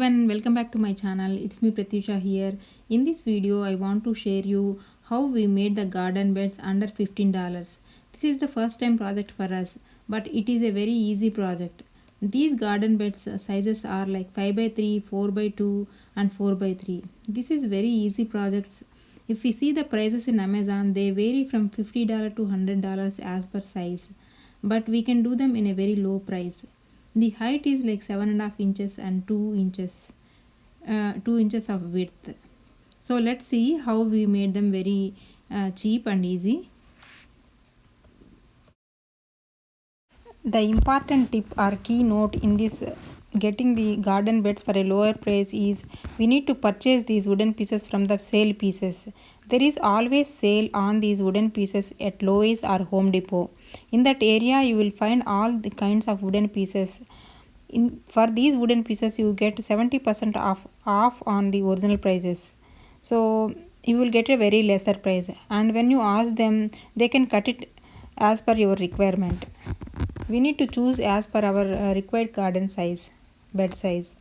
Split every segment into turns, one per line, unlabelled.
everyone, welcome back to my channel. It's me Pratyusha here. In this video I want to share you how we made the garden beds under $15. This is the first time project for us, but it is a very easy project. These garden beds sizes are like 5 by 3, 4 by 2 and 4 by 3. This is very easy projects. If we see the prices in Amazon, they vary from $50 to $100 as per size, but we can do them in a very low price. The height is like 7.5 inches and 2 inches of width. So let's see how we made them very cheap and easy. The important tip or keynote in this getting the garden beds for a lower price is we need to purchase these wooden pieces from the sale pieces. There is always sale on these wooden pieces at Lowe's or Home Depot. In that area you will find all the kinds of wooden pieces. For these wooden pieces you get 70% off on the original prices. So you will get a very lesser price, and when you ask them they can cut it as per your requirement. We need to choose as per our required garden size, bed size.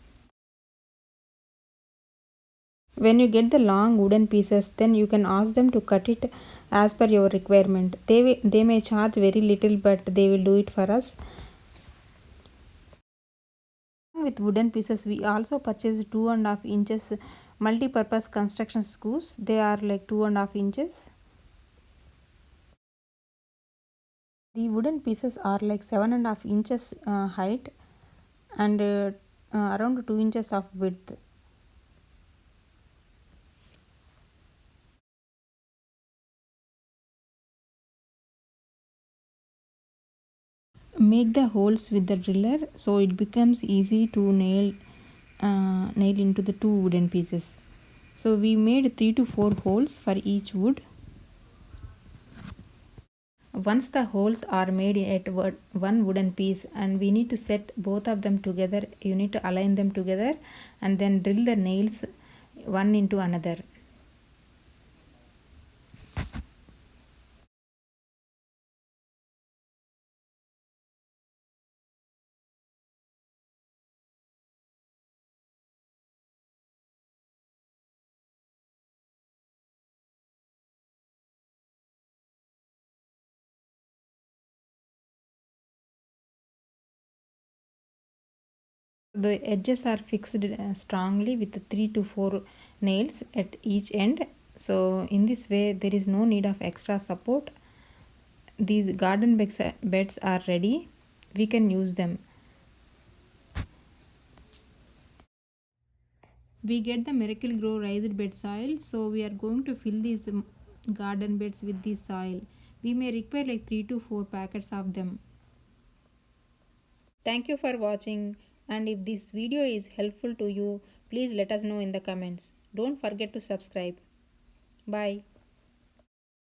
When you get the long wooden pieces, then you can ask them to cut it as per your requirement. They may charge very little, but they will do it for us. With wooden pieces we also purchased 2.5 inches multi-purpose construction screws. They are like 2.5 inches. The wooden pieces are like 7.5 inches height and around 2 inches of width. Make the holes with the driller so it becomes easy to nail into the two wooden pieces. So we made 3 to 4 holes for each wood. Once the holes are made at one wooden piece and we need to set both of them together, you need to align them together and then drill the nails one into another. The edges are fixed strongly with 3 to 4 nails at each end. So in this way there is no need of extra support. These garden beds are ready. We can use them. We get the Miracle Grow raised bed soil, so we are going to fill these garden beds with this soil. We may require like 3 to 4 packets of them. Thank you for watching, and if this video is helpful to you, please let us know in the comments. Don't forget to subscribe. Bye.